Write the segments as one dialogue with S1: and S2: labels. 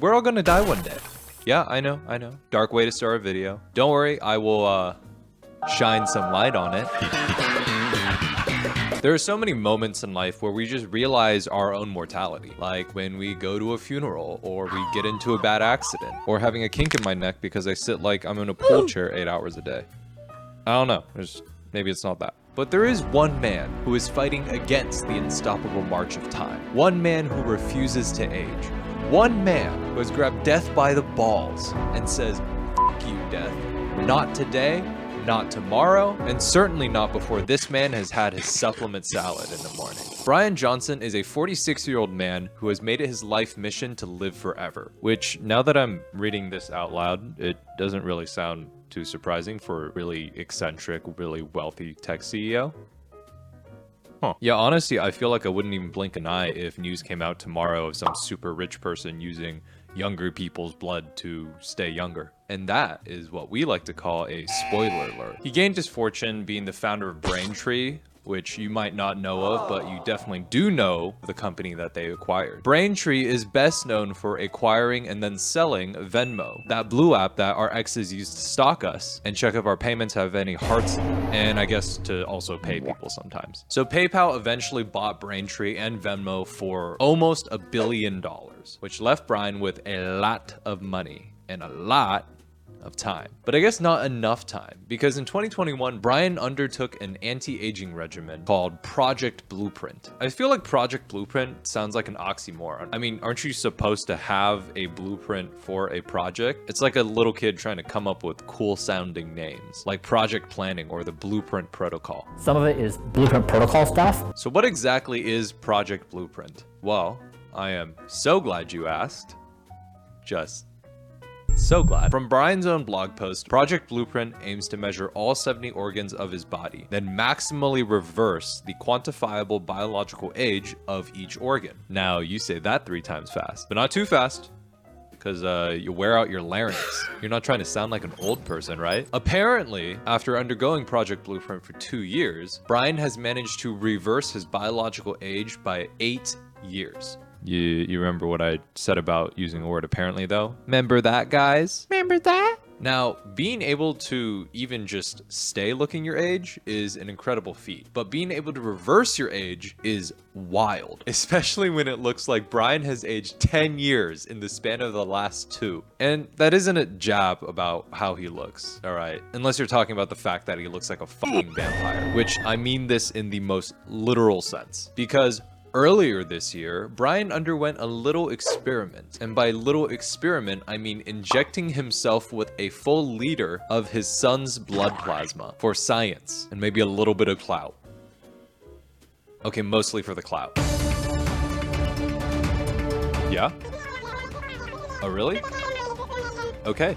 S1: We're all gonna die one day. Yeah, I know. Dark way to start a video. Don't worry, I will shine some light on it. There are so many moments in life where we just realize our own mortality. Like when we go to a funeral, or we get into a bad accident, or having a kink in my neck because I sit like I'm in a pool chair 8 hours a day. I don't know, maybe it's not that. But there is one man who is fighting against the unstoppable march of time. One man who refuses to age. One man who has grabbed death by the balls and says, "F you, death. Not today, not tomorrow, and certainly not before this man has had his supplement salad in the morning." Bryan Johnson is a 46-year-old man who has made it his life mission to live forever. Which, now that I'm reading this out loud, it doesn't really sound too surprising for a really eccentric, really wealthy tech CEO. Huh. Yeah, honestly, I feel like I wouldn't even blink an eye if news came out tomorrow of some super rich person using younger people's blood to stay younger. And that is what we like to call a spoiler alert. He gained his fortune being the founder of Braintree, which you might not know of, but you definitely do know the company that they acquired. Braintree is best known for acquiring and then selling Venmo, that blue app that our exes used to stalk us and check if our payments have any hearts in them, and I guess to also pay people sometimes. So PayPal eventually bought Braintree and Venmo for almost $1 billion, which left Bryan with a lot of money and a lot of time. But I guess not enough time, because in 2021, Bryan undertook an anti-aging regimen called Project Blueprint. I feel like Project Blueprint sounds like an oxymoron. I mean, aren't you supposed to have a blueprint for a project? It's like a little kid trying to come up with cool sounding names, like Project Planning or the Blueprint Protocol.
S2: Some of it is Blueprint Protocol stuff.
S1: So what exactly is Project Blueprint? Well, I am so glad you asked. Just so glad. From Bryan's own blog post, Project Blueprint aims to measure all 70 organs of his body, then maximally reverse the quantifiable biological age of each organ. Now, you say that 3 times fast, but not too fast, because you wear out your larynx. You're not trying to sound like an old person, right? Apparently, after undergoing Project Blueprint for 2 years, Bryan has managed to reverse his biological age by 8 years. You remember what I said about using the word apparently, though? Remember that, guys? Remember that? Now, being able to even just stay looking your age is an incredible feat, but being able to reverse your age is wild, especially when it looks like Bryan has aged 10 years in the span of the last 2. And that isn't a jab about how he looks, all right? Unless you're talking about the fact that he looks like a fucking vampire, which I mean this in the most literal sense, because earlier this year, Bryan underwent a little experiment, and by little experiment, I mean injecting himself with a full liter of his son's blood plasma for science and maybe a little bit of clout. Okay, mostly for the clout. Yeah? Oh, really? Okay.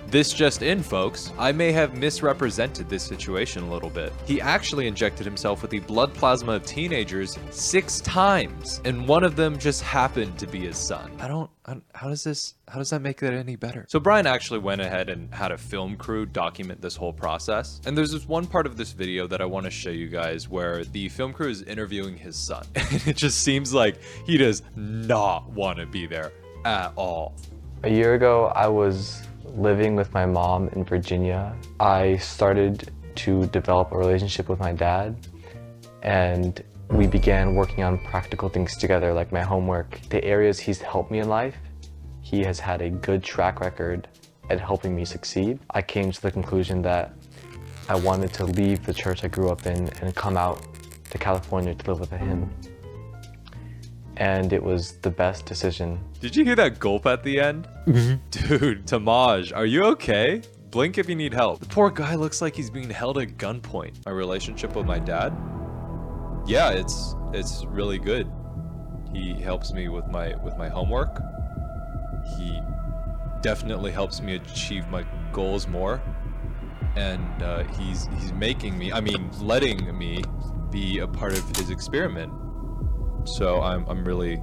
S1: This just in, folks. I may have misrepresented this situation a little bit. He actually injected himself with the blood plasma of teenagers 6 times, and one of them just happened to be his son. How does that make that any better? So Bryan actually went ahead and had a film crew document this whole process. And there's this one part of this video that I want to show you guys where the film crew is interviewing his son. And it just seems like he does not want to be there at all.
S3: A year ago, I was living with my mom in Virginia. I started to develop a relationship with my dad, and we began working on practical things together, like my homework. The areas he's helped me in life, he has had a good track record at helping me succeed. I came to the conclusion that I wanted to leave the church I grew up in and come out to California to live with him. And it was the best decision.
S1: Did you hear that gulp at the end? Dude, Tamaj, are you okay? Blink if you need help. The poor guy looks like he's being held at gunpoint. My relationship with my dad? Yeah, it's really good. He helps me with my homework. He definitely helps me achieve my goals more. And he's making me, letting me be a part of his experiment. So I'm really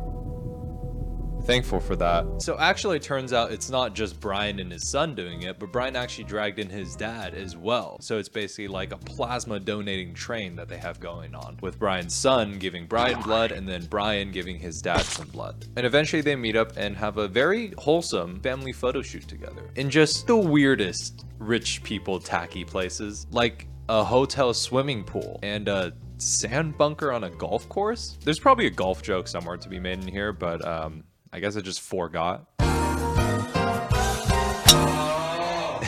S1: Thankful for that. So actually it turns out it's not just Bryan and his son doing it, but Bryan actually dragged in his dad as well. So it's basically like a plasma donating train that they have going on, with Bryan's son giving Bryan blood and then Bryan giving his dad some blood. And eventually they meet up and have a very wholesome family photo shoot together in just the weirdest rich people tacky places, like a hotel swimming pool and a sand bunker on a golf course. There's probably a golf joke somewhere to be made in here, but I guess I just forgot.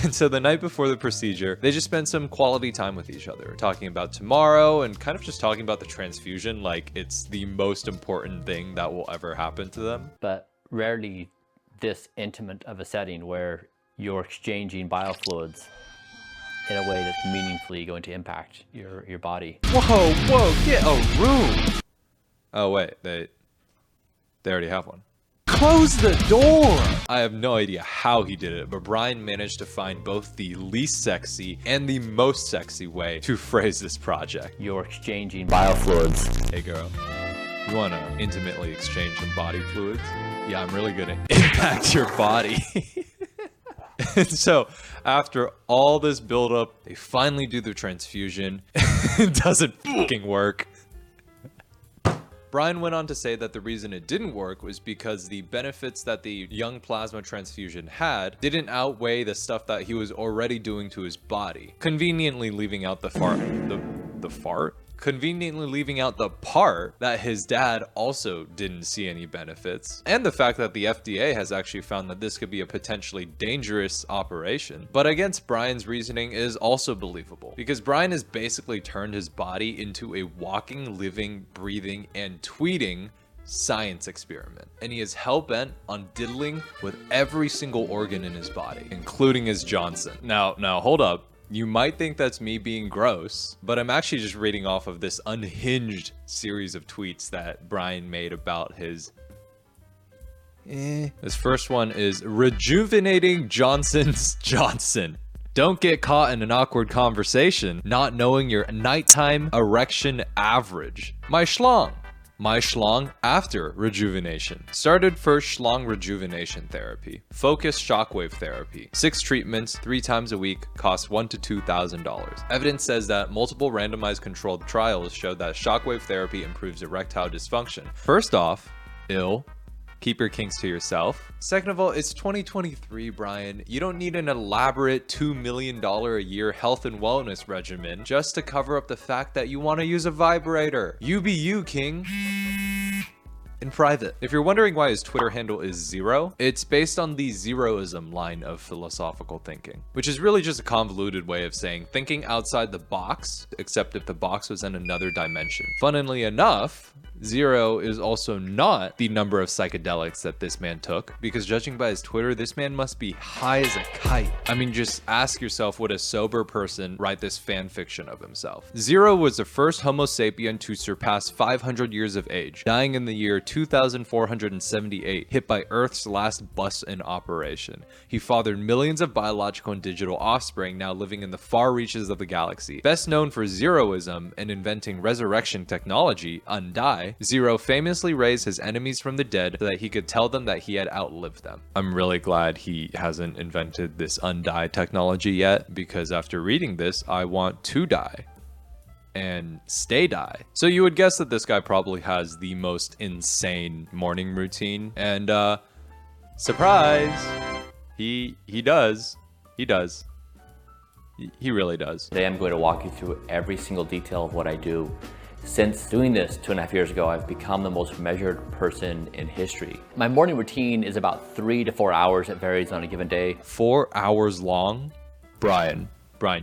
S1: And so the night before the procedure, they just spend some quality time with each other, talking about tomorrow and kind of just talking about the transfusion like it's the most important thing that will ever happen to them.
S2: But rarely this intimate of a setting where you're exchanging biofluids in a way that's meaningfully going to impact your body.
S1: Whoa, get a room! Oh wait, they already have one. Close the door! I have no idea how he did it, but Bryan managed to find both the least sexy and the most sexy way to phrase this project.
S2: You're exchanging biofluids.
S1: Hey girl, you wanna intimately exchange some body fluids? Yeah, I'm really gonna impact your body. And so, after all this buildup, they finally do the transfusion. It doesn't fucking work. Bryan went on to say that the reason it didn't work was because the benefits that the young plasma transfusion had didn't outweigh the stuff that he was already doing to his body, conveniently leaving out the fart? Conveniently leaving out the part that his dad also didn't see any benefits, and the fact that the FDA has actually found that this could be a potentially dangerous operation. But against Bryan's reasoning is also believable, because Bryan has basically turned his body into a walking, living, breathing, and tweeting science experiment, and he is hell-bent on diddling with every single organ in his body, including his Johnson. Now hold up. You might think that's me being gross, but I'm actually just reading off of this unhinged series of tweets that Bryan made about his This first one is rejuvenating Johnson's Johnson. Don't get caught in an awkward conversation not knowing your nighttime erection average. My schlong after rejuvenation. Started first schlong rejuvenation therapy. Focused shockwave therapy. 6 treatments, 3 times a week, costs $1,000 to $2,000. Evidence says that multiple randomized controlled trials showed that shockwave therapy improves erectile dysfunction. First off, ill. Keep your kinks to yourself. Second of all, it's 2023, Bryan. You don't need an elaborate $2 million a year health and wellness regimen just to cover up the fact that you want to use a vibrator. You be you, king. In private. If you're wondering why his Twitter handle is Zero, it's based on the zeroism line of philosophical thinking, which is really just a convoluted way of saying thinking outside the box, except if the box was in another dimension. Funnily enough, 0 is also not the number of psychedelics that this man took, because judging by his Twitter, this man must be high as a kite. I mean, just ask yourself, would a sober person write this fan fiction of himself? 0 was the first Homo sapien to surpass 500 years of age, dying in the year 2478, hit by Earth's last bus in operation. He fathered millions of biological and digital offspring now living in the far reaches of the galaxy. Best known for zeroism and inventing resurrection technology, Undie, 0 famously raised his enemies from the dead so that he could tell them that he had outlived them. I'm really glad he hasn't invented this Undie technology yet, because after reading this, I want to die. And stay die. So you would guess that this guy probably has the most insane morning routine, and surprise, he does. He really does.
S2: Today I'm going to walk you through every single detail of what I do. Since doing this 2.5 years ago, I've become the most measured person in history. My morning routine is about 3 to 4 hours. It varies on a given day.
S1: 4 hours long? Bryan,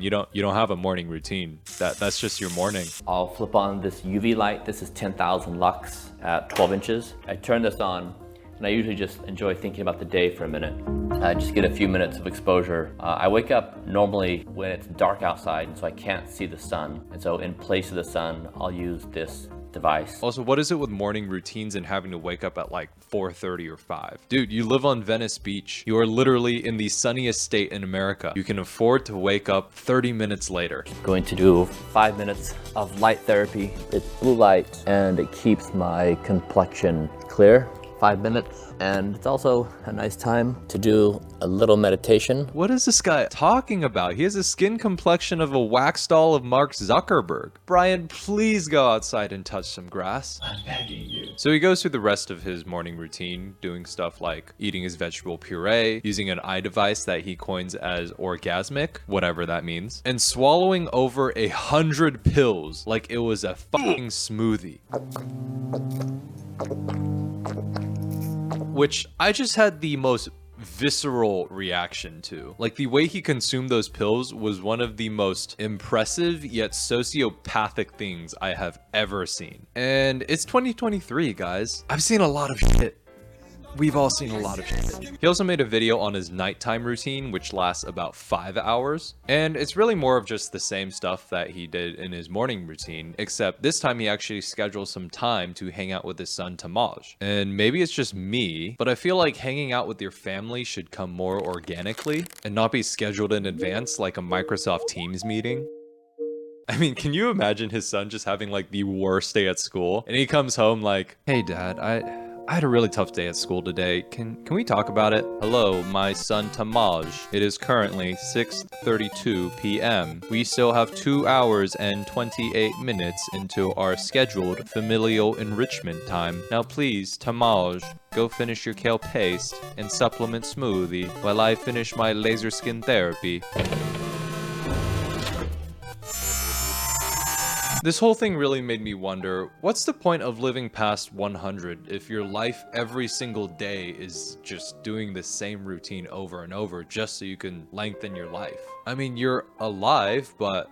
S1: you don't have a morning routine. That's just your morning.
S2: I'll flip on this UV light. This is 10,000 lux at 12 inches. I turn this on, and I usually just enjoy thinking about the day for a minute. Just get a few minutes of exposure. I wake up normally when it's dark outside, and so I can't see the sun. And so in place of the sun, I'll use this device.
S1: Also, what is it with morning routines and having to wake up at like 4:30 or 5? Dude, you live on Venice Beach. You are literally in the sunniest state in America. You can afford to wake up 30 minutes later.
S2: Going to do 5 minutes of light therapy. It's blue light, and it keeps my complexion clear. 5 minutes. And it's also a nice time to do a little meditation.
S1: What is this guy talking about? He has a skin complexion of a wax doll of Mark Zuckerberg. Bryan, please go outside and touch some grass. I'm begging you. So he goes through the rest of his morning routine, doing stuff like eating his vegetable puree, using an eye device that he coins as orgasmic, whatever that means, and swallowing over 100 pills like it was a fucking smoothie. Which I just had the most visceral reaction to. Like, the way he consumed those pills was one of the most impressive yet sociopathic things I have ever seen. And it's 2023, guys. I've seen a lot of shit. We've all seen a lot of shit. He also made a video on his nighttime routine, which lasts about 5 hours. And it's really more of just the same stuff that he did in his morning routine, except this time he actually scheduled some time to hang out with his son, Tamaj. And maybe it's just me, but I feel like hanging out with your family should come more organically and not be scheduled in advance like a Microsoft Teams meeting. I mean, can you imagine his son just having like the worst day at school? And he comes home like, "Hey dad, I had a really tough day at school today. Can we talk about it? Hello, my son Tamaj. It is currently 6:32 p.m. We still have 2 hours and 28 minutes into our scheduled familial enrichment time. Now please, Tamaj, go finish your kale paste and supplement smoothie while I finish my laser skin therapy." This whole thing really made me wonder, what's the point of living past 100 if your life every single day is just doing the same routine over and over just so you can lengthen your life? I mean, you're alive, but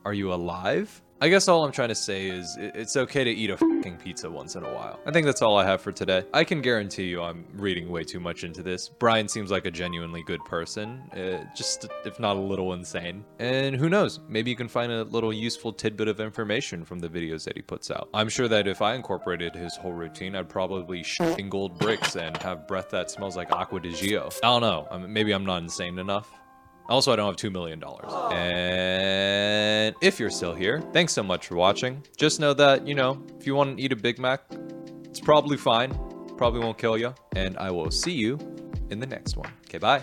S1: are you alive? I guess all I'm trying to say is it's okay to eat a fucking pizza once in a while. I think that's all I have for today. I can guarantee you I'm reading way too much into this. Bryan seems like a genuinely good person, just if not a little insane. And who knows, maybe you can find a little useful tidbit of information from the videos that he puts out. I'm sure that if I incorporated his whole routine, I'd probably shitting gold bricks and have breath that smells like Aqua di Gio. I don't know, maybe I'm not insane enough. Also, I don't have $2 million. And if you're still here, thanks so much for watching. Just know that, you know, if you want to eat a Big Mac, it's probably fine. Probably won't kill you. And I will see you in the next one. Okay, bye.